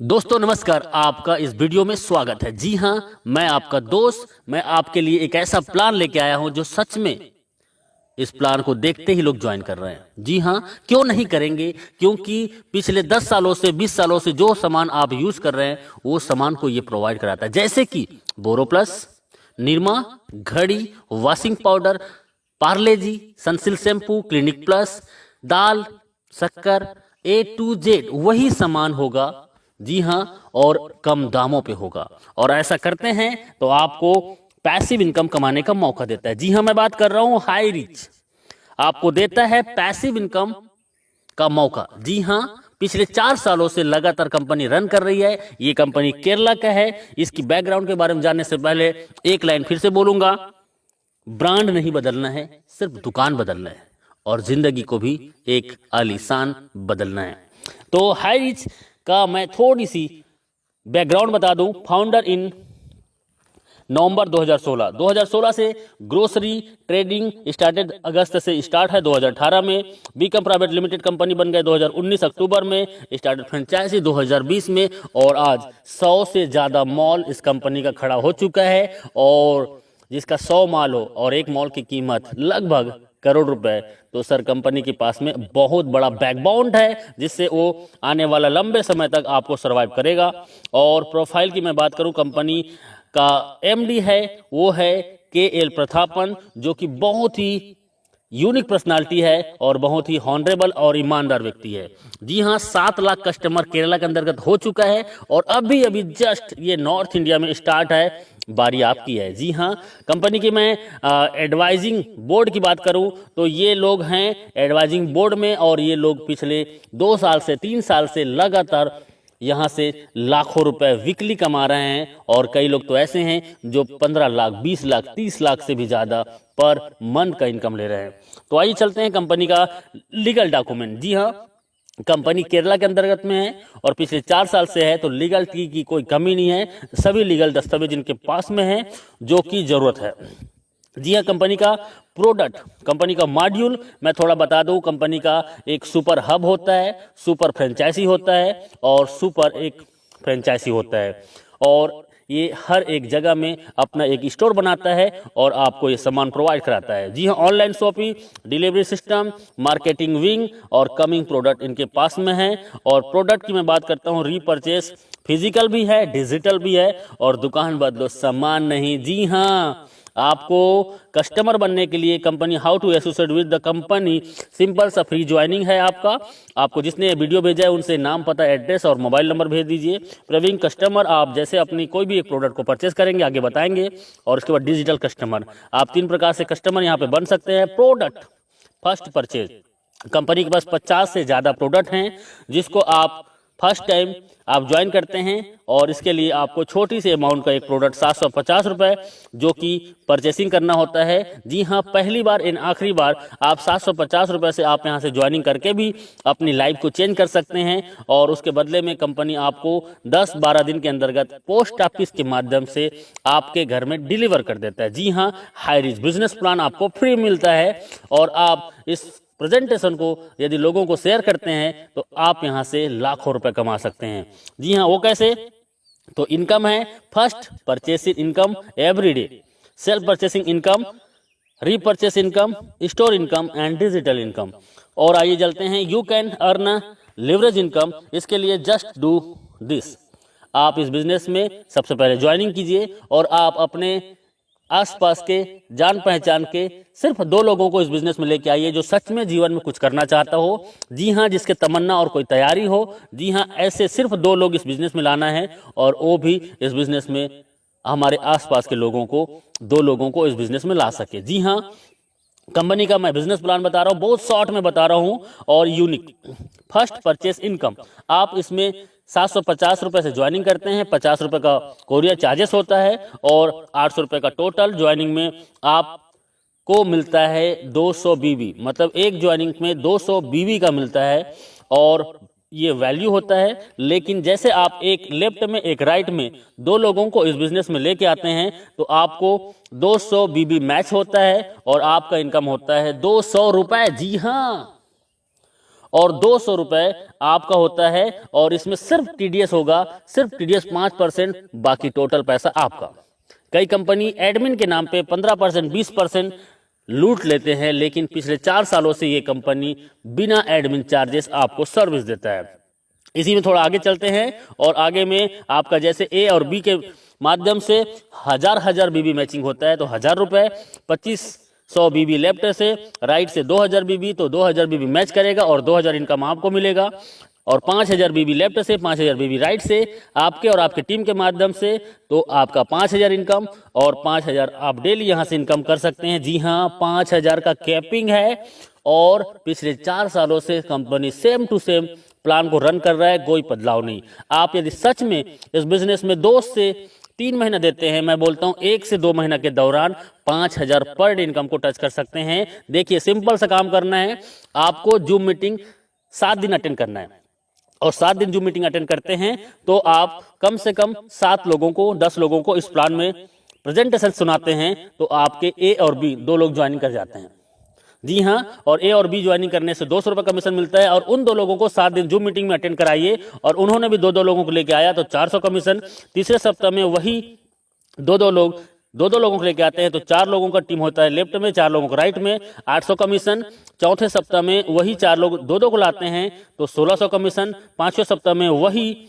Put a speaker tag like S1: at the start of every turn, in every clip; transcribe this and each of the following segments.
S1: दोस्तों नमस्कार, आपका इस वीडियो में स्वागत है। जी हाँ, मैं आपका दोस्त, मैं आपके लिए एक ऐसा प्लान लेके आया हूं जो सच में इस प्लान को देखते ही लोग ज्वाइन कर रहे हैं। जी हाँ, क्यों नहीं करेंगे? क्योंकि पिछले 10 सालों से 20 सालों से जो सामान आप यूज कर रहे हैं वो सामान को ये प्रोवाइड कराता है, जैसे कि बोरो प्लस, निरमा, घड़ी, वॉशिंग पाउडर, पार्ले जी, सनसिल्क शैम्पू, क्लिनिक प्लस, दाल, शक्कर, A to Z वही सामान होगा। जी हाँ, और कम दामों पे होगा। और ऐसा करते हैं तो आपको पैसिव इनकम कमाने का मौका देता है। जी हाँ, मैं बात कर रहा हूं हाई रिच, आपको देता है पैसिव इनकम का मौका। जी हाँ, पिछले 4 सालों से लगातार कंपनी रन कर रही है। ये कंपनी केरला का है। इसकी बैकग्राउंड के बारे में जानने से पहले एक लाइन फिर से बोलूंगा, ब्रांड नहीं बदलना है, सिर्फ दुकान बदलना है और जिंदगी को भी एक आलीशान बदलना है। तो हाई रिच का मैं थोड़ी सी बैकग्राउंड बता दूं। फाउंडर इन नवंबर 2016 से ग्रोसरी ट्रेडिंग स्टार्टेड, अगस्त से स्टार्ट है। 2018 में बीकम प्राइवेट लिमिटेड कंपनी बन गए। 2019 अक्टूबर में स्टार्टेड फ्रेंचाइजी 2020 में, और आज 100 से ज़्यादा मॉल इस कंपनी का खड़ा हो चुका है। और जिसका 100 मॉल हो और एक मॉल की कीमत लगभग करोड़ रुपए, तो सर कंपनी के पास में बहुत बड़ा बैकबोन है जिससे वो आने वाला लंबे समय तक आपको सरवाइव करेगा। और प्रोफाइल की मैं बात करूं, कंपनी का एमडी है वो है KL प्रतापन, जो कि बहुत ही यूनिक पर्सनालिटी है और बहुत ही हॉनरेबल और ईमानदार व्यक्ति है। जी हाँ, 7 लाख कस्टमर केरला के अंतर्गत हो चुका है और अभी अभी जस्ट ये नॉर्थ इंडिया में स्टार्ट है। बारी आपकी है। जी हाँ, कंपनी की मैं एडवाइजिंग बोर्ड की बात करूं तो ये लोग हैं एडवाइजिंग बोर्ड में, और ये लोग पिछले 2 साल से 3 साल से लगातार यहाँ से लाखों रुपए वीकली कमा रहे हैं। और कई लोग तो ऐसे हैं जो 15 लाख, 20 लाख, 30 लाख से भी ज़्यादा पर मंथ का इनकम ले रहे हैं। तो आइए चलते हैं कंपनी का लीगल डॉक्यूमेंट। जी हाँ, कंपनी केरला के अंतर्गत में है और पिछले 4 साल से है, तो लीगल की कोई कमी नहीं है। सभी लीगल दस्तावेज इनके पास में है जो कि जरूरत है। जी हाँ, कंपनी का प्रोडक्ट, कंपनी का मॉड्यूल मैं थोड़ा बता दूं। कंपनी का एक सुपर हब होता है, सुपर फ्रेंचाइजी होता है और सुपर एक फ्रेंचाइजी होता है। और ये हर एक जगह में अपना एक स्टोर बनाता है और आपको ये सामान प्रोवाइड कराता है। जी हाँ, online shopping, delivery system, marketing wing और कमिंग प्रोडक्ट इनके पास में है। और प्रोडक्ट की मैं बात करता हूँ, रीपरचेस फिजिकल भी है, डिजिटल भी है, और दुकान बदलो सामान नहीं। जी हाँ, आपको कस्टमर बनने के लिए company how to associate with the company, simple सा फ्री ज्वाइनिंग है आपको जिसने ये वीडियो भेजा है उनसे नाम, पता, एड्रेस और मोबाइल नंबर भेज दीजिए। प्रवीण कस्टमर, आप जैसे अपनी कोई भी एक प्रोडक्ट को परचेस करेंगे आगे बताएंगे। और उसके बाद डिजिटल कस्टमर, आप 3 प्रकार से कस्टमर यहाँ पे बन सकते हैं। प्रोडक्ट फर्स्ट परचेज, कंपनी के पास 50 से ज़्यादा प्रोडक्ट हैं जिसको आप फर्स्ट टाइम आप ज्वाइन करते हैं, और इसके लिए आपको छोटी सी अमाउंट का एक प्रोडक्ट 750 रुपये जो कि परचेसिंग करना होता है। जी हाँ, पहली बार इन आखिरी बार आप 750 रुपये से आप यहाँ से ज्वाइनिंग करके भी अपनी लाइफ को चेंज कर सकते हैं। और उसके बदले में कंपनी आपको 10-12 दिन के अंतर्गत पोस्ट ऑफिस के माध्यम से आपके घर में डिलीवर कर देता है। जी हाँ, हाई रिच बिजनेस प्लान आपको फ्री मिलता है और आप इस प्रेजेंटेशन को यदि लोगों को शेयर करते हैं तो आप यहां से लाखों रुपए कमा सकते हैं। जी हाँ, वो कैसे? तो इनकम है first purchasing income everyday, self purchasing income, repurchase income, store income and digital income. और आइए चलते हैं, you can earn leverage income. इसके लिए जस्ट डू दिस, आप इस बिजनेस में सबसे पहले ज्वाइनिंग कीजिए और आप अपने आसपास के जान पहचान के सिर्फ 2 लोगों को इस बिजनेस में लेके आइए जो सच में जीवन में कुछ करना चाहता हो। जी हाँ, जिसके तमन्ना और कोई तैयारी हो। जी हाँ, ऐसे सिर्फ 2 लोग इस बिजनेस में लाना है, और वो भी इस बिजनेस में हमारे आसपास के लोगों को, 2 लोगों को इस बिजनेस में ला सके। जी हाँ, कंपनी का मैं बिजनेस प्लान बता रहा हूँ, बहुत शॉर्ट में बता रहा हूँ और यूनिक। फर्स्ट परचेस इनकम, आप इसमें 750 रुपये से ज्वाइनिंग करते हैं, 50 रुपये का कोरियर चार्जेस होता है और 800 रुपये का टोटल ज्वाइनिंग में आपको मिलता है 200 बीबी, मतलब एक ज्वाइनिंग में 200 बीबी का मिलता है। और ये वैल्यू होता है, लेकिन जैसे आप एक लेफ्ट में एक राइट में 2 लोगों को इस बिजनेस में लेके आते हैं तो आपको 200 बीबी मैच होता है और आपका इनकम होता है 200 रुपए। जी हाँ, और 200 रुपए आपका होता है, और इसमें सिर्फ टीडीएस होगा, सिर्फ टीडीएस 5%, बाकी टोटल पैसा आपका। कई कंपनी एडमिन के नाम पे 15%, 20% लूट लेते हैं, लेकिन पिछले 4 सालों से ये कंपनी बिना एडमिन चार्जेस आपको सर्विस देता है। इसी में थोड़ा आगे चलते हैं, और आगे में आपका जैसे ए और बी के माध्यम से हजार बीबी मैचिंग होता है, तो 1000 रुपए, 2500 बीबी लेफ्ट से, राइट से 2000 बीबी, तो 2000 बीबी मैच करेगा और 2000 इनकम आपको मिलेगा। और 5000 बीबी लेफ्ट से, 5000 बीबी राइट से, आपके और आपके टीम के माध्यम से, तो आपका 5000 इनकम, और 5000 आप डेली यहां से इनकम कर सकते हैं। जी हाँ, 5000 का कैपिंग है, और पिछले 4 सालों से company same to same plan को रन कर रहा है, कोई बदलाव नहीं। आप यदि सच में इस बिजनेस में 2 से 3 महीना देते हैं, मैं बोलता हूं 1 से 2 महीना के दौरान 5000 पर डे इनकम को टच कर सकते हैं। देखिए, सिंपल सा काम करना है, आपको जूम मीटिंग 7 दिन अटेंड करना है, और 7 दिन जूम मीटिंग अटेंड करते हैं तो आप कम से कम 7 लोगों को, 10 लोगों को इस प्लान में प्रेजेंटेशन सुनाते हैं, तो आपके ए और बी 2 लोग ज्वाइनिंग कर जाते हैं। जी हाँ, और ए और बी ज्वाइनिंग करने से 200 रुपये कमीशन मिलता है, और उन 2 लोगों को 7 दिन जूम मीटिंग में अटेंड कराइए, और उन्होंने भी 2-2 लोगों को लेके आया तो 400 कमीशन। तीसरे सप्ताह में वही 2-2 लोगों को लेके आते हैं, तो 4 लोगों का टीम होता है लेफ्ट में, 4 लोगों को राइट में, 800 कमीशन। चौथे सप्ताह में वही 4 लोग 2-2 को लाते हैं, तो 1600 कमीशन। 5वें सप्ताह में वही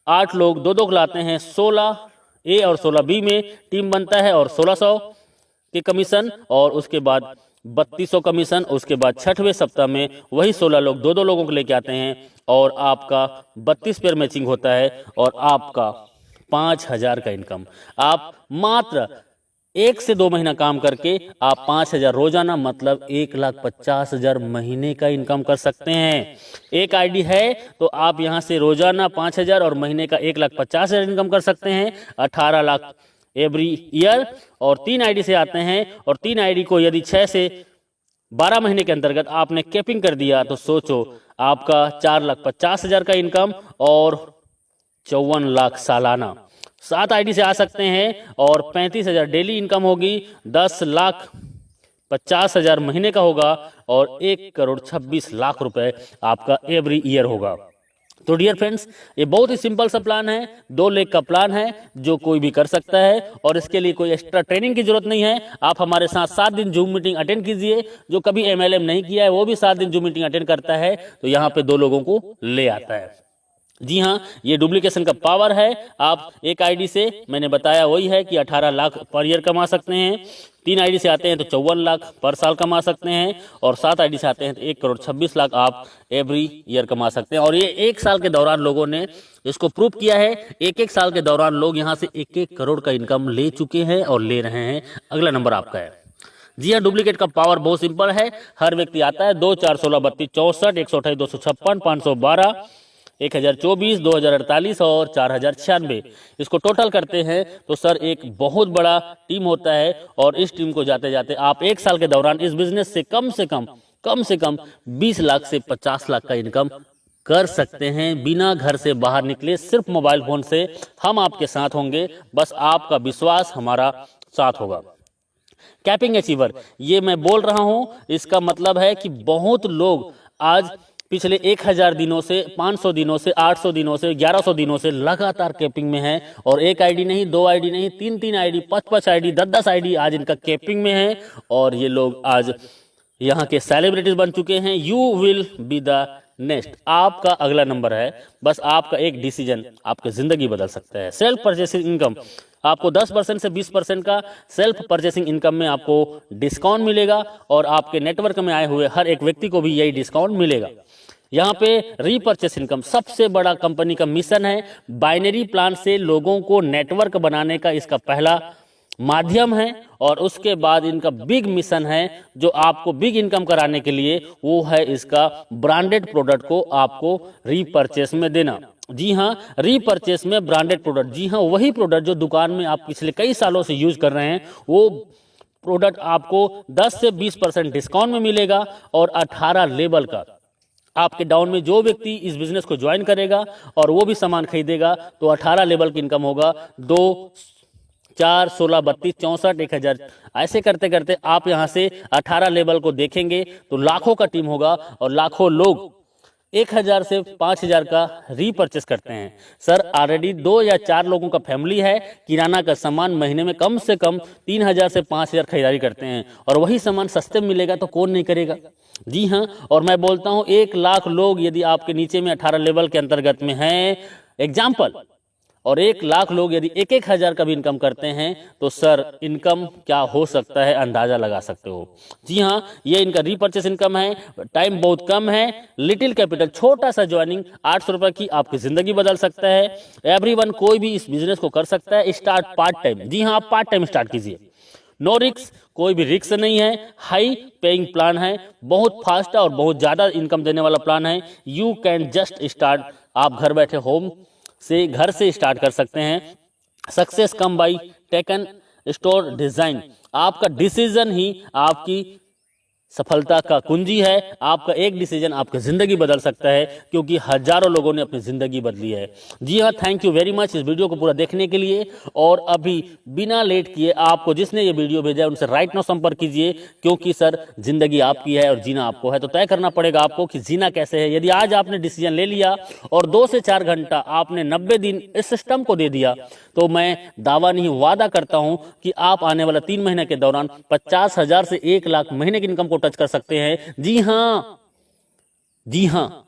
S1: 8 लोग 2-2 को लाते हैं, 16 ए और 16 बी में टीम बनता है, और 1600 के कमीशन, और उसके बाद 3200 कमीशन। उसके बाद 6वें सप्ताह में वही 16 लोग 2-2 लोगों को लेके आते हैं, और आपका 32 पेयर मैचिंग होता है, और आपका 5000 का इनकम। आप मात्र 1 से 2 महीना काम करके आप 5000 रोजाना, मतलब 1,50,000 महीने का इनकम कर सकते हैं। एक आईडी है तो आप यहां से रोजाना 5000 और महीने का 1,50,000 इनकम कर सकते हैं, 18 लाख एवरी ईयर। और 3 आईडी से आते हैं, और 3 आईडी को यदि 6 से 12 महीने के अंतर्गत आपने कैपिंग कर दिया, तो सोचो आपका 4,50,000 का इनकम और 54 लाख सालाना। 7 आईडी से आ सकते हैं, और 35,000 डेली इनकम होगी, 10,50,000 महीने का होगा, और 1,26,00,000 रुपए आपका एवरी ईयर होगा। तो डियर फ्रेंड्स, ये बहुत ही सिंपल सा प्लान है, 2 लेग का प्लान है, जो कोई भी कर सकता है, और इसके लिए कोई एक्स्ट्रा ट्रेनिंग की जरूरत नहीं है। आप हमारे साथ 7 दिन जूम मीटिंग अटेंड कीजिए। जो कभी एमएलएम नहीं किया है वो भी 7 दिन जूम मीटिंग अटेंड करता है, तो यहाँ पे 2 लोगों को ले आता है। जी हाँ, ये डुप्लीकेशन का पावर है। आप एक आईडी से, मैंने बताया वही है कि 18 लाख पर ईयर कमा सकते हैं। 3 आईडी से आते हैं तो 54 लाख पर साल कमा सकते हैं, और 7 आईडी से आते हैं तो 1,26,00,000 आप एवरी ईयर कमा सकते हैं। और ये 1 साल के दौरान लोगों ने इसको प्रूव किया है। 1-1 साल के दौरान लोग यहाँ से 1-1 करोड़ का इनकम ले चुके हैं और ले रहे हैं। अगला नंबर आपका है। जी हाँ, डुप्लीकेट का पावर बहुत सिंपल है। हर व्यक्ति आता है 2, 4, 16, 32, 64, 128, 256, 512, 1024, 2048 और 4096। इसको टोटल करते हैं तो सर एक बहुत बड़ा टीम होता है, और इस टीम को जाते जाते आप 1 साल के दौरान इस बिजनेस से कम से कम 20 लाख से 50 लाख का इनकम कर सकते हैं, बिना घर से बाहर निकले, सिर्फ मोबाइल फोन से। हम आपके साथ होंगे, बस आपका विश्वास हमारा साथ होगा। कैपिंग अचीवर, ये मैं बोल रहा हूं, इसका मतलब है कि बहुत लोग आज पिछले 1000 दिनों से, 500 दिनों से, 800 दिनों से, 1100 दिनों से लगातार कैपिंग में है, और 1 आईडी नहीं, 2 आईडी नहीं, 3-3 आईडी, 5-5 आईडी, 10-10 आईडी आज इनका कैपिंग में है, और ये लोग आज यहाँ के सेलिब्रिटीज बन चुके हैं। You will be the next, आपका अगला नंबर है। बस आपका एक डिसीजन आपकी जिंदगी बदल सकता है। सेल्फ परचेसिंग इनकम, आपको 10% से 20% का सेल्फ परचेसिंग इनकम में आपको डिस्काउंट मिलेगा, और आपके नेटवर्क में आए हुए हर एक व्यक्ति को भी यही डिस्काउंट मिलेगा। यहाँ पे रीपर्चेस इनकम सबसे बड़ा कंपनी का मिशन है। बाइनरी प्लान से लोगों को नेटवर्क बनाने का इसका पहला माध्यम है, और उसके बाद इनका बिग मिशन है जो आपको बिग इनकम कराने के लिए, वो है इसका ब्रांडेड प्रोडक्ट को आपको रीपर्चेस में देना। जी हाँ, रीपर्चेस में ब्रांडेड प्रोडक्ट, जी हाँ, वही प्रोडक्ट जो दुकान में आप पिछले कई सालों से यूज कर रहे हैं, वो प्रोडक्ट आपको 10 से 20% डिस्काउंट में मिलेगा, और 18 लेवल का आपके डाउन में जो व्यक्ति इस बिजनेस को ज्वाइन करेगा और वो भी सामान खरीदेगा, तो 18 लेवल की इनकम होगा। 2, 4, 16, 32, 64, 1000, ऐसे करते करते आप यहां से 18 लेवल को देखेंगे तो लाखों का टीम होगा, और लाखों लोग 1000 से 5000 का रीपर्चेस करते हैं। सर ऑलरेडी 2 या 4 लोगों का फैमिली है, किराना का सामान महीने में कम से कम 3000 से 5000 खरीदारी करते हैं, और वही सामान सस्ते में मिलेगा तो कौन नहीं करेगा। जी हाँ, और मैं बोलता हूँ 1 लाख लोग यदि आपके नीचे में 18 लेवल के अंतर्गत में हैं एग्जाम्पल, और 1 लाख लोग यदि 1-1 हज़ार का भी इनकम करते हैं तो सर इनकम क्या हो सकता है अंदाजा लगा सकते हो। जी हाँ, ये इनका रीपर्चेस इनकम है, टाइम बहुत कम है, लिटिल कैपिटल, छोटा सा ज्वाइनिंग 800 रुपये की आपकी जिंदगी बदल सकता है। एवरीवन, कोई भी इस बिजनेस को कर सकता है। स्टार्ट पार्ट टाइम, जी हाँ, आप पार्ट टाइम स्टार्ट कीजिए, नो रिक्स, कोई भी रिक्स नहीं है, हाई पेइंग प्लान है, बहुत फास्ट और बहुत ज़्यादा इनकम देने वाला प्लान है। यू कैन जस्ट स्टार्ट, आप घर बैठे होम से, घर से स्टार्ट कर सकते हैं। Success come by taken store design, आपका डिसीजन ही आपकी सफलता का कुंजी है। आपका एक डिसीजन आपकी जिंदगी बदल सकता है, क्योंकि हजारों लोगों ने अपनी जिंदगी बदली है। जी हाँ, थैंक यू वेरी मच इस वीडियो को पूरा देखने के लिए। और अभी बिना लेट किए आपको जिसने ये वीडियो भेजा है उनसे राइट नाउ संपर्क कीजिए, क्योंकि सर जिंदगी आपकी है और जीना आपको है, तो तय करना पड़ेगा आपको कि जीना कैसे है। यदि आज आपने डिसीजन ले लिया और 2 से 4 घंटा आपने 90 दिन इस सिस्टम को दे दिया, तो मैं दावा नहीं वादा करता हूं कि आप आने वाला 3 महीने के दौरान 50,000 से 1 लाख महीने की इनकम को टच कर सकते हैं। जी हाँ, जी हाँ,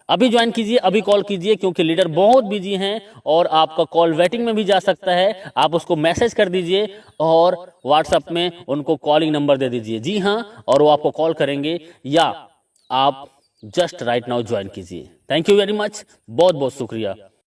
S1: अभी ज्वाइन कीजिए, अभी कॉल कीजिए, क्योंकि लीडर बहुत बिजी हैं और आपका कॉल वेटिंग में भी जा सकता है। आप उसको मैसेज कर दीजिए और व्हाट्सएप में उनको कॉलिंग नंबर दे दीजिए। जी हाँ, और वो आपको कॉल करेंगे, या आप जस्ट राइट नाउ ज्वाइन कीजिए। थैंक यू वेरी मच, बहुत बहुत शुक्रिया।